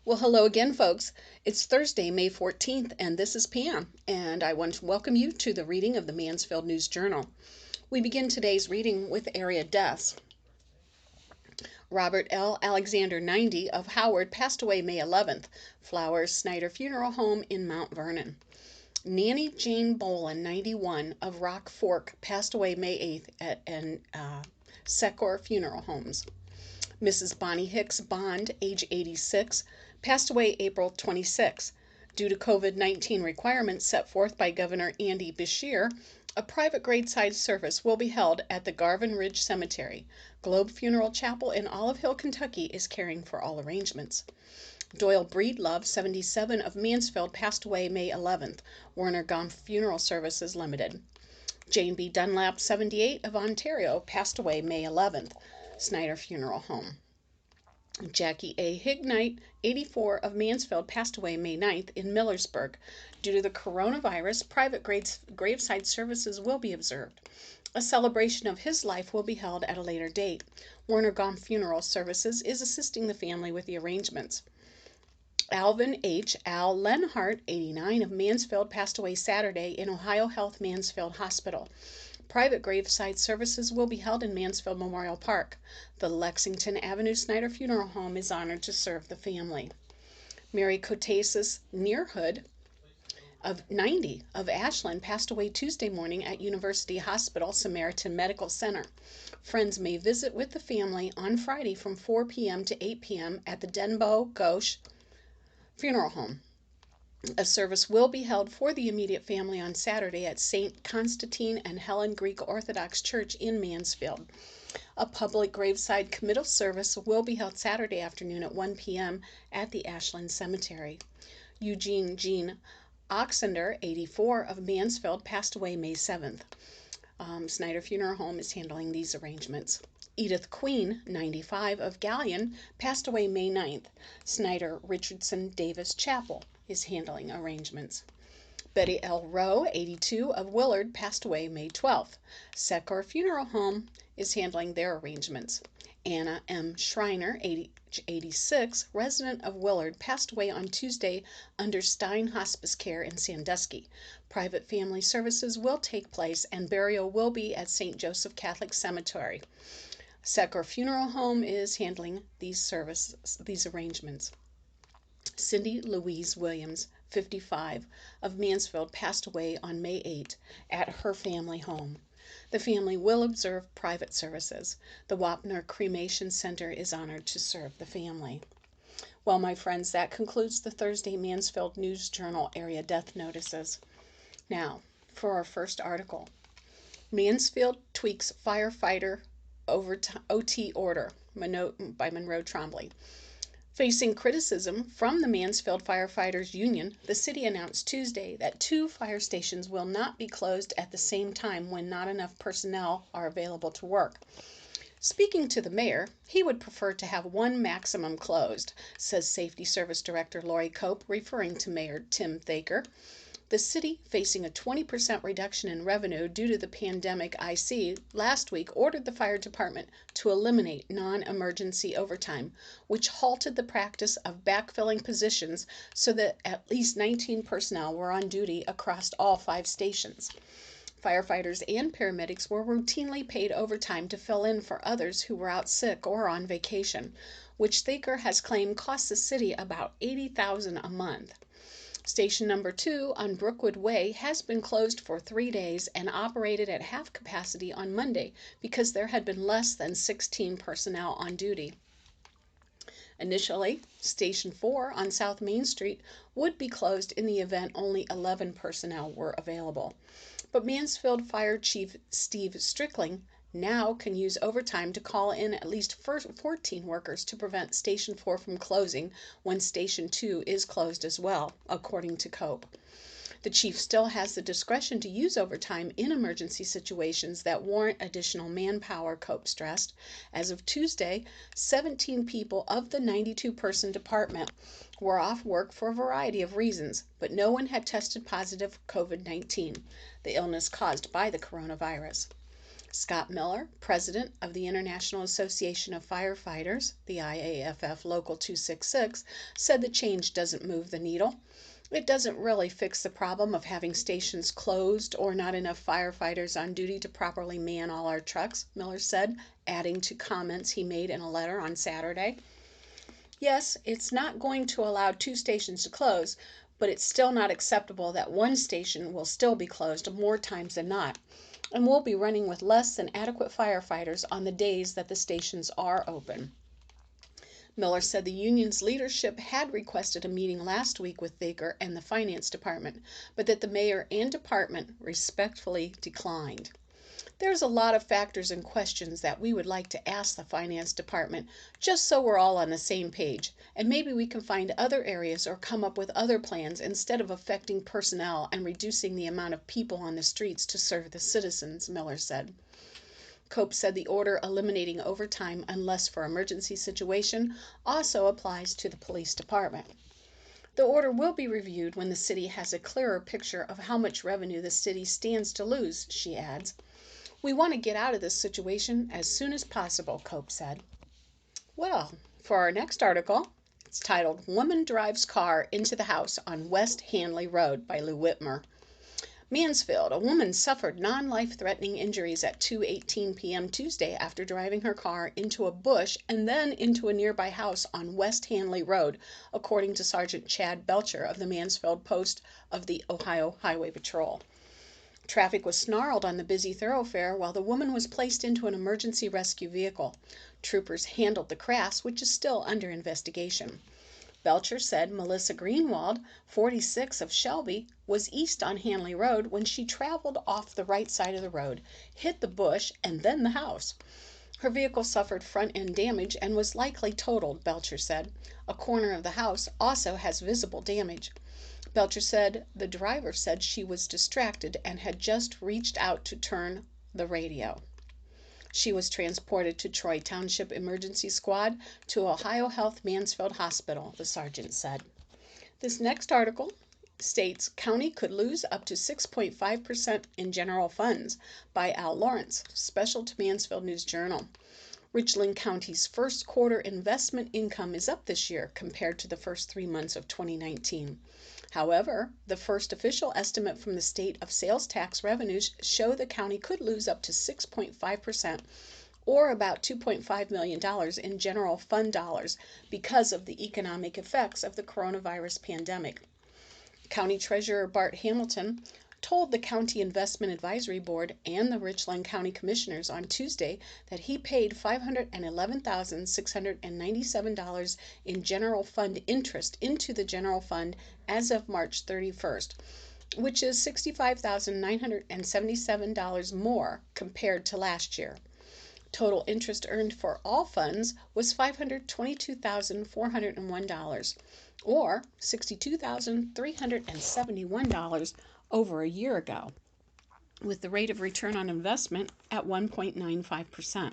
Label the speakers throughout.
Speaker 1: Well, hello again, folks. It's Thursday, May 14th, and this is Pam, and I want to welcome you to the reading of the Mansfield News Journal. We begin today's reading with area deaths. Robert L. Alexander, 90, of Howard, passed away May 11th. Flowers Snyder Funeral Home in Mount Vernon. Nanny Jane Bolin, 91, of Rock Fork, passed away May 8th at Secor Funeral Homes. Mrs. Bonnie Hicks Bond, age 86, passed away April 26. Due to COVID-19 requirements set forth by Governor Andy Beshear, a private graveside service will be held at the Garvin Ridge Cemetery. Globe Funeral Chapel in Olive Hill, Kentucky is caring for all arrangements. Doyle Breedlove, 77, of Mansfield, passed away May 11th. Warner Gaunt Funeral Services Limited. Jane B. Dunlap, 78, of Ontario, passed away May 11th. Snyder Funeral Home. Jackie A. Hignight, 84, of Mansfield, passed away May 9th in Millersburg. Due to the coronavirus, private graveside services will be observed. A celebration of his life will be held at a later date. Warner Gaunt Funeral Services is assisting the family with the arrangements. Alvin H. Al Lenhart, 89, of Mansfield, passed away Saturday in Ohio Health Mansfield Hospital. Private graveside services will be held in Mansfield Memorial Park. The Lexington Avenue Snyder Funeral Home is honored to serve the family. Mary Cotasis Nearhood, of 90, of Ashland, passed away Tuesday morning at University Hospital Samaritan Medical Center. Friends may visit with the family on Friday from 4 p.m. to 8 p.m. at the Denbo Ghosh Funeral Home. A service will be held for the immediate family on Saturday at St. Constantine and Helen Greek Orthodox Church in Mansfield. A public graveside committal service will be held Saturday afternoon at 1 p.m. at the Ashland Cemetery. Eugene Jean Oxender, 84, of Mansfield, passed away May 7th. Snyder Funeral Home is handling these arrangements. Edith Queen, 95, of Gallion, passed away May 9th. Snyder Richardson Davis Chapel is handling arrangements. Betty L. Rowe, 82, of Willard, passed away May 12th. Secor Funeral Home is handling their arrangements. Anna M. Schreiner, 86, resident of Willard, passed away on Tuesday under Stein Hospice Care in Sandusky. Private family services will take place and burial will be at St. Joseph Catholic Cemetery. Secor Funeral Home is handling these arrangements. Cindy Louise Williams, 55, of Mansfield, passed away on May 8 at her family home. The family will observe private services. The Wapner Cremation Center is honored to serve the family. Well, my friends, that concludes the Thursday Mansfield News Journal area death notices. Now, for our first article. Mansfield tweaks firefighter OT order by Monroe Trombley. Facing criticism from the Mansfield Firefighters Union, the city announced Tuesday that 2 fire stations will not be closed at the same time when not enough personnel are available to work. Speaking to the mayor, he would prefer to have 1 maximum closed, says Safety Service Director Lori Cope, referring to Mayor Tim Thaker. The city, facing a 20% reduction in revenue due to the pandemic IC, last week ordered the fire department to eliminate non-emergency overtime, which halted the practice of backfilling positions so that at least 19 personnel were on duty across all 5 stations. Firefighters and paramedics were routinely paid overtime to fill in for others who were out sick or on vacation, which Thaker has claimed costs the city about $80,000 a month. Station number 2 on Brookwood Way has been closed for 3 days and operated at half capacity on Monday because there had been less than 16 personnel on duty. Initially, Station 4 on South Main Street would be closed in the event only 11 personnel were available. But Mansfield Fire Chief Steve Strickling now can use overtime to call in at least 14 workers to prevent Station 4 from closing when Station 2 is closed as well, according to Cope. The chief still has the discretion to use overtime in emergency situations that warrant additional manpower, Cope stressed. As of Tuesday, 17 people of the 92-person department were off work for a variety of reasons, but no one had tested positive for COVID-19, the illness caused by the coronavirus. Scott Miller, president of the International Association of Firefighters, the IAFF Local 266, said the change doesn't move the needle. It doesn't really fix the problem of having stations closed or not enough firefighters on duty to properly man all our trucks, Miller said, adding to comments he made in a letter on Saturday. Yes, it's not going to allow two stations to close, but it's still not acceptable that one station will still be closed more times than not, and we'll be running with less than adequate firefighters on the days that the stations are open. Miller said the union's leadership had requested a meeting last week with Baker and the finance department, but that the mayor and department respectfully declined. There's a lot of factors and questions that we would like to ask the finance department, just so we're all on the same page, and maybe we can find other areas or come up with other plans instead of affecting personnel and reducing the amount of people on the streets to serve the citizens, Miller said. Cope said the order eliminating overtime unless for emergency situation also applies to the police department. The order will be reviewed when the city has a clearer picture of how much revenue the city stands to lose, she adds. We want to get out of this situation as soon as possible, Cope said. Well, for our next article, it's titled Woman Drives Car into the House on West Hanley Road by Lou Whitmer. Mansfield, a woman suffered non-life-threatening injuries at 2:18 p.m. Tuesday after driving her car into a bush and then into a nearby house on West Hanley Road, according to Sergeant Chad Belcher of the Mansfield Post of the Ohio Highway Patrol. Traffic was snarled on the busy thoroughfare while the woman was placed into an emergency rescue vehicle. Troopers handled the crash, which is still under investigation. Belcher said Melissa Greenwald, 46, of Shelby, was east on Hanley Road when she traveled off the right side of the road, hit the bush, and then the house. Her vehicle suffered front-end damage and was likely totaled, Belcher said. A corner of the house also has visible damage. Belcher said the driver said she was distracted and had just reached out to turn the radio. She was transported to Troy Township Emergency Squad to Ohio Health Mansfield Hospital, the sergeant said. This next article states county could lose up to 6.5% in general funds by Al Lawrence, special to Mansfield News Journal. Richland County's first quarter investment income is up this year compared to the first 3 months of 2019. However, the first official estimate from the state of sales tax revenues show the county could lose up to 6.5% or about $2.5 million in general fund dollars because of the economic effects of the coronavirus pandemic. County Treasurer Bart Hamilton told the County Investment Advisory Board and the Richland County Commissioners on Tuesday that he paid $511,697 in general fund interest into the general fund as of March 31st, which is $65,977 more compared to last year. Total interest earned for all funds was $522,401, or $62,371 over a year ago, with the rate of return on investment at 1.95%.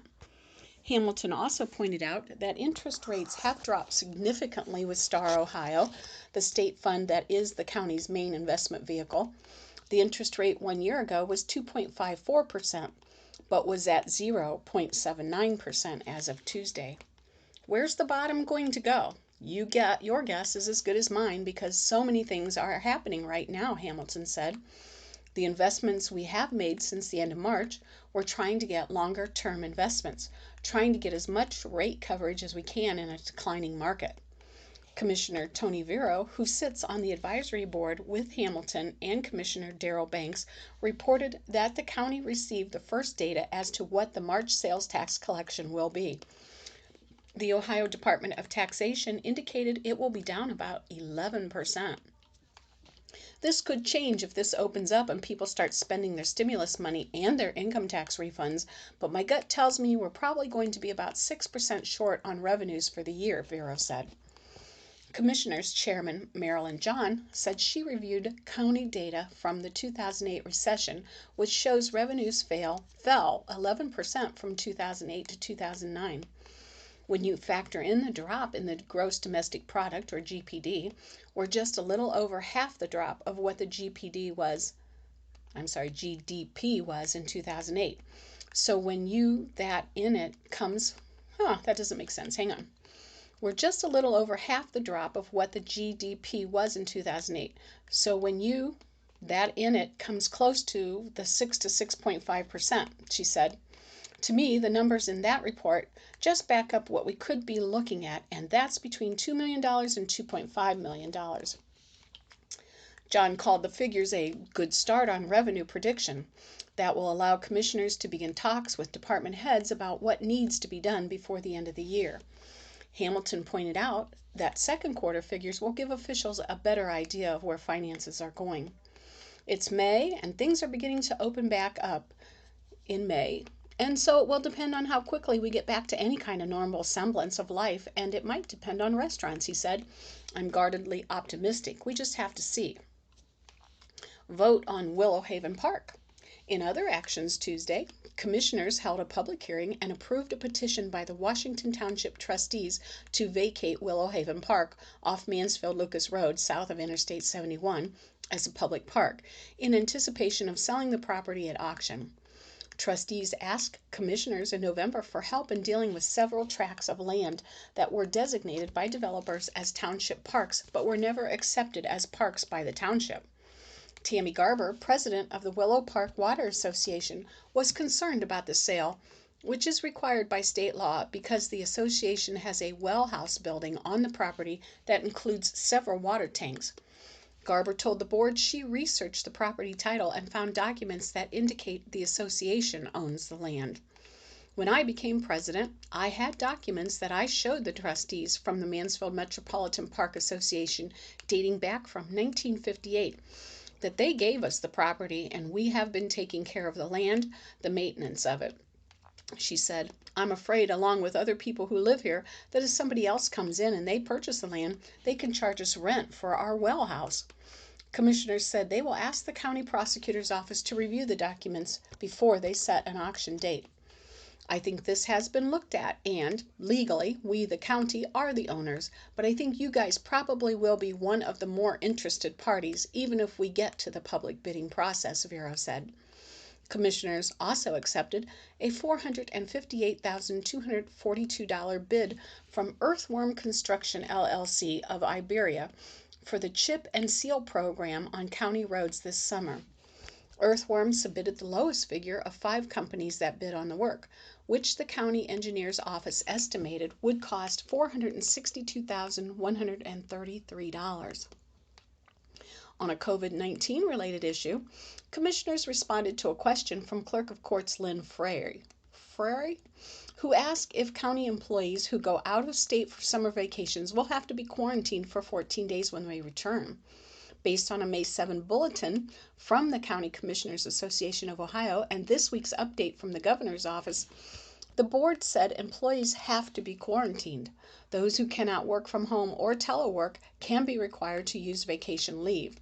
Speaker 1: Hamilton also pointed out that interest rates have dropped significantly with Star Ohio, the state fund that is the county's main investment vehicle. The interest rate 1 year ago was 2.54%, but was at 0.79% as of Tuesday. Where's the bottom going to go? Your guess is as good as mine because so many things are happening right now, Hamilton said. The investments we have made since the end of March, we're trying to get longer-term investments, trying to get as much rate coverage as we can in a declining market. Commissioner Tony Vero, who sits on the advisory board with Hamilton and Commissioner Darrell Banks, reported that the county received the first data as to what the March sales tax collection will be. The Ohio Department of Taxation indicated it will be down about 11%. This could change if this opens up and people start spending their stimulus money and their income tax refunds, but my gut tells me we're probably going to be about 6% short on revenues for the year, Vero said. Commissioners Chairman Marilyn John said she reviewed county data from the 2008 recession, which shows revenues fell 11% from 2008 to 2009. When you factor in the drop in the gross domestic product, or GPD, we're just a little over half the drop of what the GDP was in 2008. So when that in it comes, that doesn't make sense. Hang on. We're just a little over half the drop of what the GDP was in 2008. So when that in it comes close to the 6 to 6.5%, she said. To me, the numbers in that report just back up what we could be looking at, and that's between $2 million and $2.5 million. John called the figures a good start on revenue prediction that will allow commissioners to begin talks with department heads about what needs to be done before the end of the year. Hamilton pointed out that second quarter figures will give officials a better idea of where finances are going. It's May, and things are beginning to open back up in May. And so it will depend on how quickly we get back to any kind of normal semblance of life, and it might depend on restaurants, he said. I'm guardedly optimistic. We just have to see. Vote on Willow Haven Park. In other actions Tuesday, commissioners held a public hearing and approved a petition by the Washington Township trustees to vacate Willow Haven Park off Mansfield-Lucas Road south of Interstate 71 as a public park in anticipation of selling the property at auction. Trustees asked commissioners in November for help in dealing with several tracts of land that were designated by developers as township parks but were never accepted as parks by the township. Tammy Garber, president of the Willow Park Water Association, was concerned about the sale, which is required by state law because the association has a well house building on the property that includes several water tanks. Garber told the board she researched the property title and found documents that indicate the association owns the land. When I became president, I had documents that I showed the trustees from the Mansfield Metropolitan Park Association dating back from 1958. That they gave us the property and we have been taking care of the land, the maintenance of it. She said, I'm afraid, along with other people who live here, that if somebody else comes in and they purchase the land, they can charge us rent for our well house. Commissioners said they will ask the county prosecutor's office to review the documents before they set an auction date. I think this has been looked at, and legally, we, the county, are the owners, but I think you guys probably will be one of the more interested parties, even if we get to the public bidding process, Vero said. Commissioners also accepted a $458,242 bid from Earthworm Construction, LLC of Iberia for the chip and seal program on county roads this summer. Earthworm submitted the lowest figure of 5 companies that bid on the work, which the county engineer's office estimated would cost $462,133. On a COVID-19 related issue, commissioners responded to a question from Clerk of Courts Lynn Frary, who asked if county employees who go out of state for summer vacations will have to be quarantined for 14 days when they return. Based on a May 7 bulletin from the County Commissioners Association of Ohio and this week's update from the governor's office, the board said employees have to be quarantined. Those who cannot work from home or telework can be required to use vacation leave,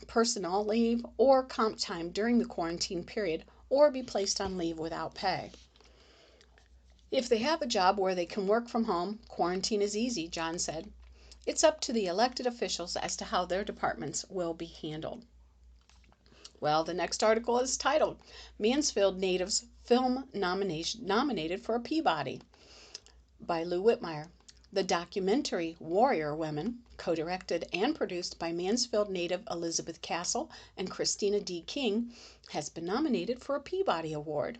Speaker 1: personal leave, or comp time during the quarantine period, or be placed on leave without pay. If they have a job where they can work from home, quarantine is easy, John said. It's up to the elected officials as to how their departments will be handled. Well, the next article is titled, Mansfield Natives Film Nominated for a Peabody, by Lou Whitmire. The documentary Warrior Women, co-directed and produced by Mansfield native Elizabeth Castle and Christina D. King, has been nominated for a Peabody Award.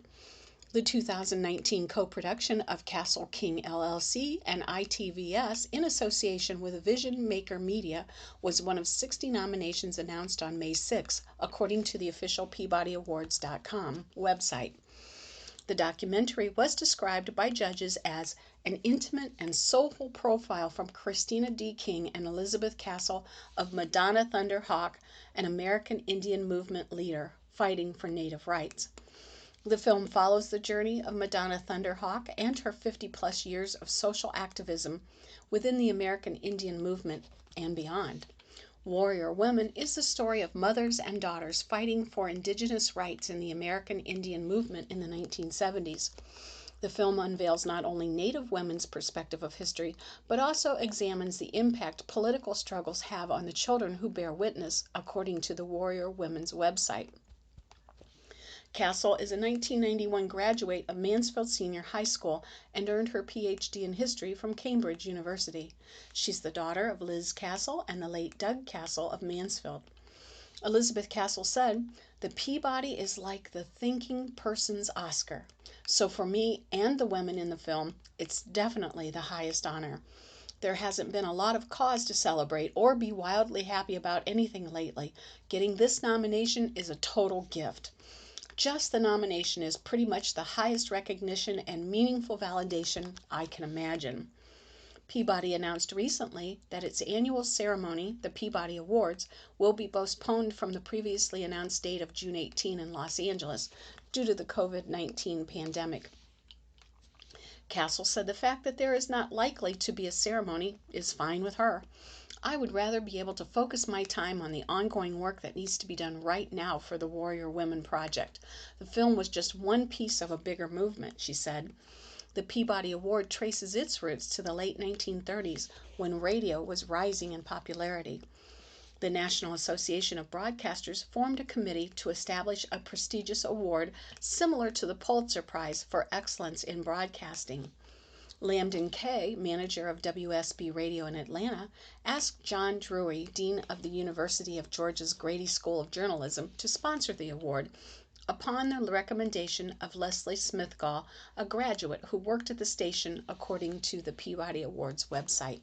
Speaker 1: The 2019 co-production of Castle King LLC and ITVS in association with Vision Maker Media was one of 60 nominations announced on May 6, according to the official PeabodyAwards.com website. The documentary was described by judges as an intimate and soulful profile from Christina D. King and Elizabeth Castle of Madonna Thunder Hawk, an American Indian movement leader fighting for Native rights. The film follows the journey of Madonna Thunder Hawk and her 50-plus years of social activism within the American Indian movement and beyond. Warrior Women is the story of mothers and daughters fighting for indigenous rights in the American Indian movement in the 1970s. The film unveils not only Native women's perspective of history, but also examines the impact political struggles have on the children who bear witness, according to the Warrior Women's website. Castle is a 1991 graduate of Mansfield Senior High School and earned her PhD in history from Cambridge University. She's the daughter of Liz Castle and the late Doug Castle of Mansfield. Elizabeth Castle said, "The Peabody is like the thinking person's Oscar. So for me and the women in the film, it's definitely the highest honor. There hasn't been a lot of cause to celebrate or be wildly happy about anything lately. Getting this nomination is a total gift. Just the nomination is pretty much the highest recognition and meaningful validation I can imagine." Peabody announced recently that its annual ceremony, the Peabody Awards, will be postponed from the previously announced date of June 18 in Los Angeles due to the COVID-19 pandemic. Castle said the fact that there is not likely to be a ceremony is fine with her. "I would rather be able to focus my time on the ongoing work that needs to be done right now for the Warrior Women Project. The film was just one piece of a bigger movement," she said. The Peabody Award traces its roots to the late 1930s when radio was rising in popularity. The National Association of Broadcasters formed a committee to establish a prestigious award similar to the Pulitzer Prize for excellence in broadcasting. Lambden Kay, manager of WSB Radio in Atlanta, asked John Drury, dean of the University of Georgia's Grady School of Journalism, to sponsor the award upon the recommendation of Leslie Smithgall, a graduate who worked at the station, according to the Peabody Awards website.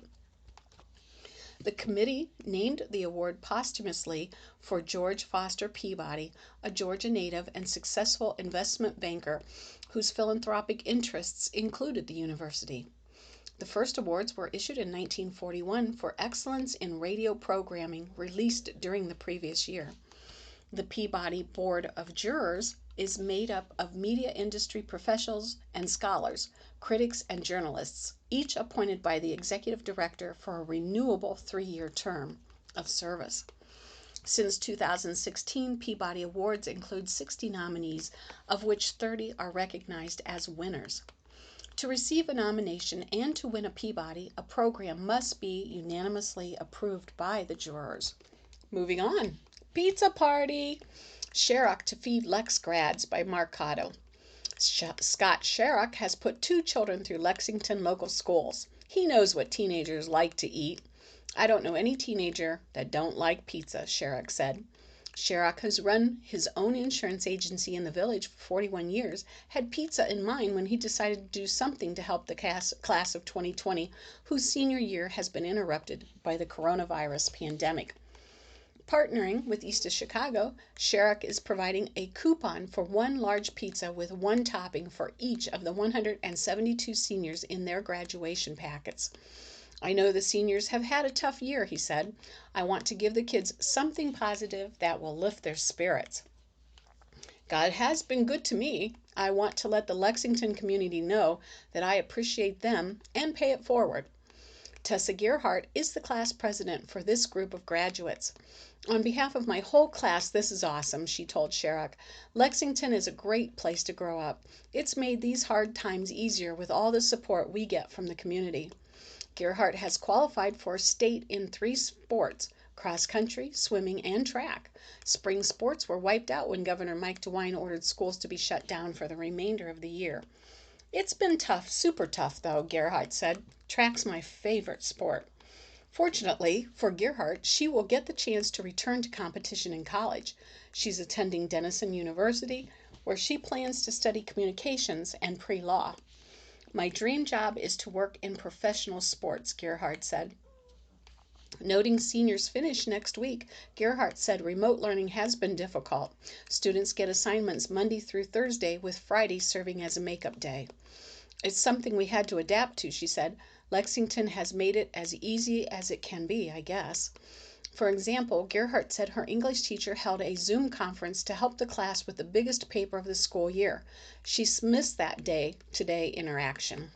Speaker 1: The committee named the award posthumously for George Foster Peabody, a Georgia native and successful investment banker whose philanthropic interests included the university. The first awards were issued in 1941 for excellence in radio programming released during the previous year. The Peabody Board of Jurors is made up of media industry professionals and scholars, critics and journalists, each appointed by the executive director for a renewable 3-year term of service. Since 2016, Peabody Awards include 60 nominees, of which 30 are recognized as winners. To receive a nomination and to win a Peabody, a program must be unanimously approved by the jurors. Moving on. Pizza Party! Sharrock to Feed Lex Grads by Mark Cotto. Scott Sharrock has put 2 children through Lexington local schools. He knows what teenagers like to eat. "I don't know any teenager that don't like pizza," Sharrock said. Sharrock has run his own insurance agency in the village for 41 years, had pizza in mind when he decided to do something to help the class of 2020, whose senior year has been interrupted by the coronavirus pandemic. Partnering with East of Chicago, Sharrock is providing a coupon for 1 large pizza with 1 topping for each of the 172 seniors in their graduation packets. "I know the seniors have had a tough year," he said. "I want to give the kids something positive that will lift their spirits. God has been good to me. I want to let the Lexington community know that I appreciate them and pay it forward." Tessa Gerhardt is the class president for this group of graduates. "On behalf of my whole class, this is awesome," she told Sharrock. "Lexington is a great place to grow up. It's made these hard times easier with all the support we get from the community." Gerhardt has qualified for state in 3 sports: cross country, swimming, and track. Spring sports were wiped out when Governor Mike DeWine ordered schools to be shut down for the remainder of the year. "It's been tough, super tough, though," Gerhardt said. "Track's my favorite sport." Fortunately for Gerhardt, she will get the chance to return to competition in college. She's attending Denison University, where she plans to study communications and pre-law. "My dream job is to work in professional sports," Gerhardt said. Noting seniors finish next week, Gerhardt said remote learning has been difficult. Students get assignments Monday through Thursday, with Friday serving as a makeup day. "It's something we had to adapt to," she said. "Lexington has made it as easy as it can be, I guess." For example, Gerhardt said her English teacher held a Zoom conference to help the class with the biggest paper of the school year. She missed that day-to-day interaction.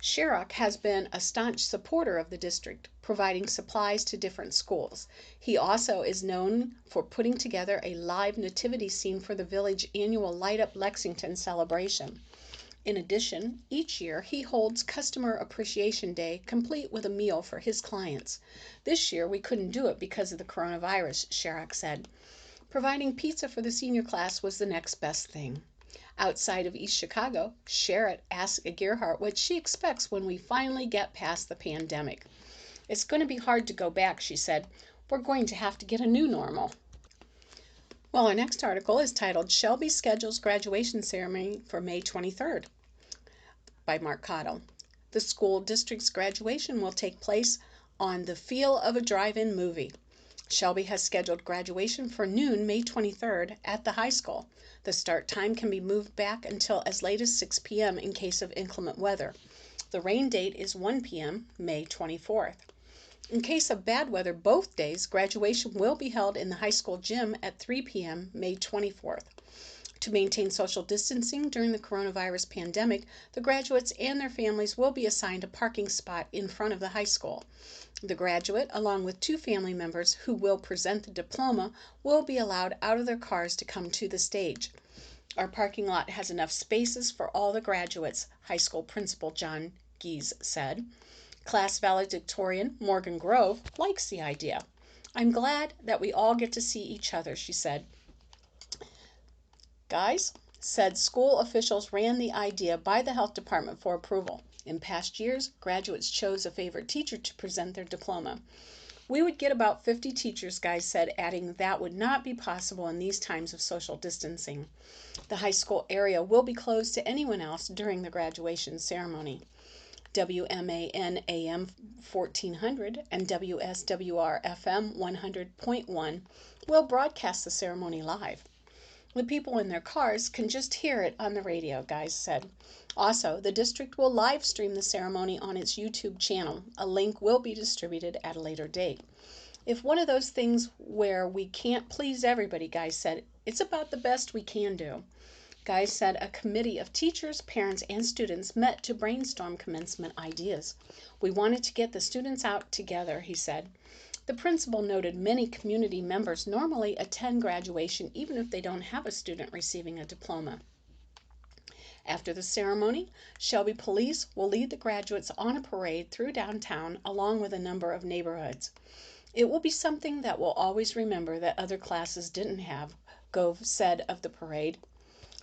Speaker 1: Sharrock has been a staunch supporter of the district, providing supplies to different schools. He also is known for putting together a live nativity scene for the village annual Light Up Lexington celebration. In addition, each year he holds Customer Appreciation Day, complete with a meal for his clients. "This year we couldn't do it because of the coronavirus," Sharrock said. Providing pizza for the senior class was the next best thing. Outside of East Chicago, Sherritt asked Gerhardt what she expects when we finally get past the pandemic. "It's going to be hard to go back," she said. "We're going to have to get a new normal." Well, our next article is titled "Shelby Schedules Graduation Ceremony for May 23rd" by Mark Cottle. The school district's graduation will take place on the feel of a drive-in movie. Shelby has scheduled graduation for noon, May 23rd, at the high school. The start time can be moved back until as late as 6 p.m. in case of inclement weather. The rain date is 1 p.m., May 24th. In case of bad weather both days, graduation will be held in the high school gym at 3 p.m., May 24th. To maintain social distancing during the coronavirus pandemic, the graduates and their families will be assigned a parking spot in front of the high school. The graduate, along with 2 family members who will present the diploma, will be allowed out of their cars to come to the stage. "Our parking lot has enough spaces for all the graduates," high school principal John Gies said. Class valedictorian Morgan Grove likes the idea. "I'm glad that we all get to see each other," she said. Guys said school officials ran the idea by the health department for approval. In past years, graduates chose a favorite teacher to present their diploma. "We would get about 50 teachers," Guys said, adding that would not be possible in these times of social distancing. The high school area will be closed to anyone else during the graduation ceremony. WMAN AM 1400 and WSWR FM 100.1 will broadcast the ceremony live. "The people in their cars can just hear it on the radio," Guys said. Also, the district will live stream the ceremony on its YouTube channel. A link will be distributed at a later date. "If one of those things where we can't please everybody," Guys said. "It's about the best we can do." Guys said a committee of teachers, parents, and students met to brainstorm commencement ideas. "We wanted to get the students out together," he said. The principal noted many community members normally attend graduation even if they don't have a student receiving a diploma. After the ceremony, Shelby Police will lead the graduates on a parade through downtown along with a number of neighborhoods. "It will be something that we'll always remember that other classes didn't have," Gove said of the parade.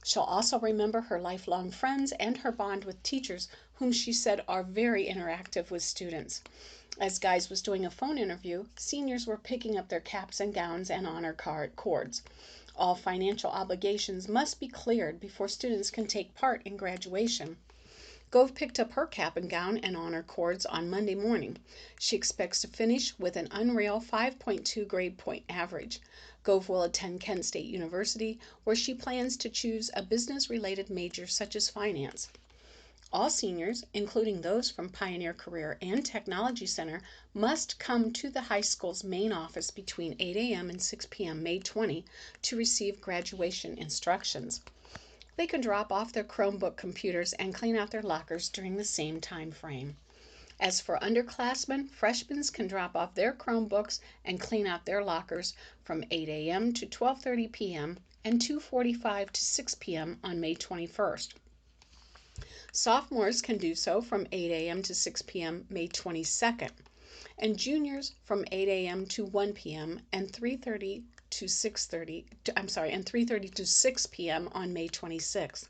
Speaker 1: She'll also remember her lifelong friends and her bond with teachers, whom she said are very interactive with students. As Guys was doing a phone interview, seniors were picking up their caps and gowns and honor cords. All financial obligations must be cleared before students can take part in graduation. Gove picked up her cap and gown and honor cords on Monday morning. She expects to finish with an unreal 5.2 grade point average. Gove will attend Kent State University, where she plans to choose a business-related major such as finance. All seniors, including those from Pioneer Career and Technology Center, must come to the high school's main office between 8 a.m. and 6 p.m. May 20 to receive graduation instructions. They can drop off their Chromebook computers and clean out their lockers during the same time frame. As for underclassmen, freshmen can drop off their Chromebooks and clean out their lockers from 8 a.m. to 12:30 p.m. and 2:45 to 6 p.m. on May 21st. Sophomores can do so from 8 a.m. to 6 p.m. May 22nd, and juniors from 8 a.m. to 1 p.m. and 3:30 to 6 p.m. on May 26th.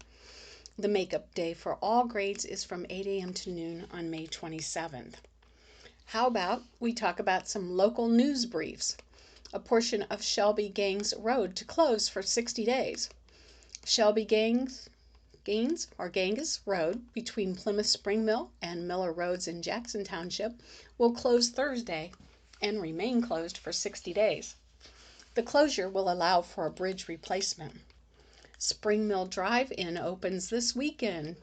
Speaker 1: The makeup day for all grades is from 8 a.m. to noon on May 27th. How about we talk about some local news briefs? A portion of Shelby Gaines Road to close for 60 days. Shelby Gaines Road between Plymouth Spring Mill and Miller Roads in Jackson Township will close Thursday and remain closed for 60 days. The closure will allow for a bridge replacement. Spring Mill Drive-In opens this weekend.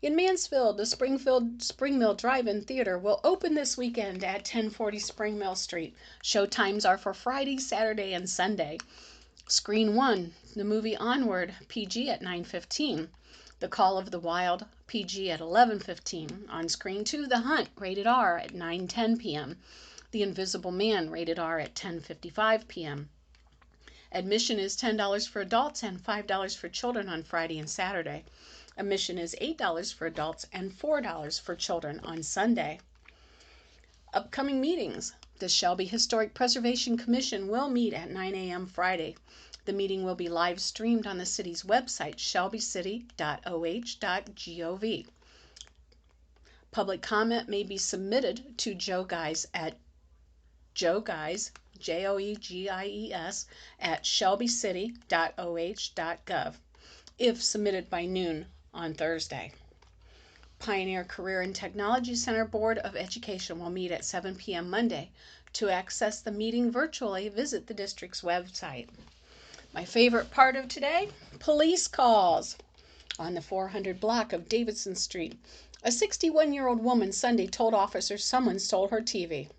Speaker 1: In Mansfield, the Spring Mill Drive-In Theater will open this weekend at 1040 Spring Mill Street. Show times are for Friday, Saturday, and Sunday. Screen 1, the movie Onward, PG at 9:15. The Call of the Wild, PG at 11:15. On Screen 2, The Hunt, rated R at 9:10 p.m. The Invisible Man, rated R at 10:55 p.m. Admission is $10 for adults and $5 for children on Friday and Saturday. Admission is $8 for adults and $4 for children on Sunday. Upcoming meetings. The Shelby Historic Preservation Commission will meet at 9 a.m. Friday. The meeting will be live streamed on the city's website, shelbycity.oh.gov. Public comment may be submitted to Joe Guys at joeguys, Joegies, at shelbycity.oh.gov if submitted by noon on Thursday. Pioneer Career and Technology Center Board of Education will meet at 7 p.m. Monday. To access the meeting virtually, visit the district's website. My favorite part of today, police calls. On the 400 block of Davidson Street, a 61-year-old woman Sunday told officers someone stole her TV.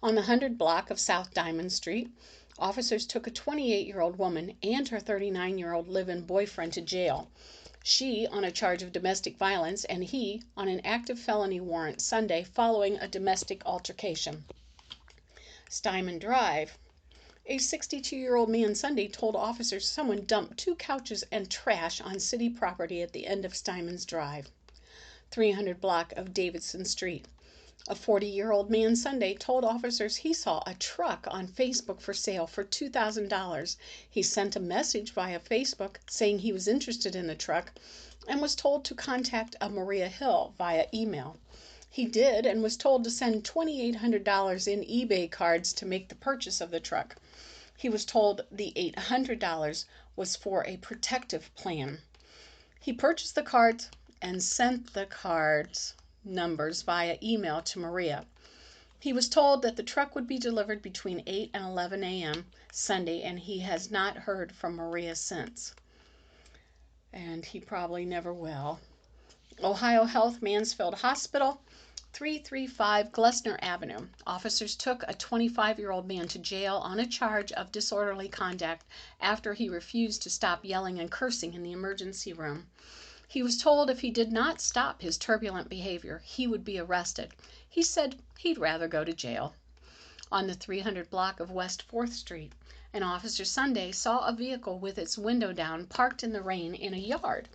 Speaker 1: On the 100 block of South Diamond Street, officers took a 28-year-old woman and her 39-year-old live-in boyfriend to jail. She on a charge of domestic violence and he on an active felony warrant Sunday following a domestic altercation. Steinman Drive. A 62-year-old man Sunday told officers someone dumped 2 couches and trash on city property at the end of Steinman's Drive. 300 block of Davidson Street. A 40-year-old man Sunday told officers he saw a truck on Facebook for sale for $2,000. He sent a message via Facebook saying he was interested in the truck and was told to contact a Maria Hill via email. He did and was told to send $2,800 in eBay cards to make the purchase of the truck. He was told the $800 was for a protective plan. He purchased the cards and sent the cards numbers via email to Maria. He was told that the truck would be delivered between 8 and 11 a.m. Sunday, and he has not heard from Maria since. And he probably never will. Ohio Health Mansfield Hospital, 335 Glessner Avenue. Officers took a 25-year-old man to jail on a charge of disorderly conduct after he refused to stop yelling and cursing in the emergency room. He was told if he did not stop his turbulent behavior, he would be arrested. He said he'd rather go to jail. On the 300 block of West 4th Street, an officer Sunday saw a vehicle with its window down parked in the rain in a yard.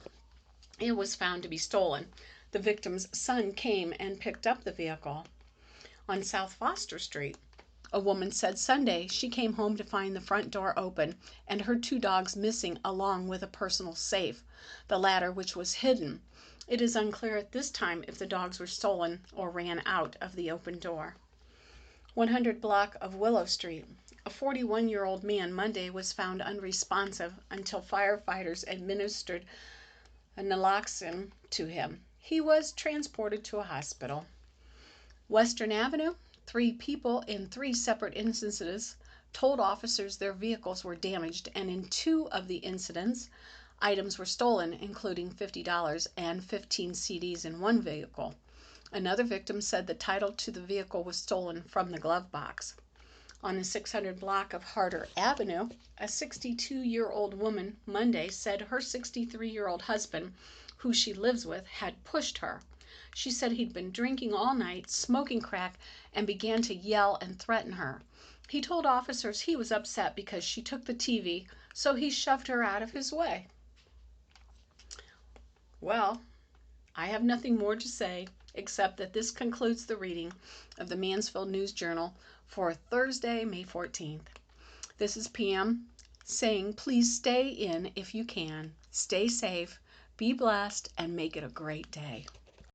Speaker 1: It was found to be stolen. The victim's son came and picked up the vehicle. On South Foster Street, a woman said Sunday she came home to find the front door open and her 2 dogs missing along with a personal safe, the latter which was hidden. It is unclear at this time if the dogs were stolen or ran out of the open door. 100 block of Willow Street. A 41-year-old man Monday was found unresponsive until firefighters administered naloxone to him. He was transported to a hospital. Western Avenue. 3 people in 3 separate instances told officers their vehicles were damaged, and in 2 of the incidents, items were stolen, including $50 and 15 CDs in one vehicle. Another victim said the title to the vehicle was stolen from the glove box. On the 600 block of Harder Avenue, a 62-year-old woman Monday said her 63-year-old husband, who she lives with, had pushed her. She said he'd been drinking all night, smoking crack, and began to yell and threaten her. He told officers he was upset because she took the TV, so he shoved her out of his way. Well, I have nothing more to say except that this concludes the reading of the Mansfield News Journal for Thursday, May 14th. This is PM saying please stay in if you can. Stay safe, be blessed, and make it a great day.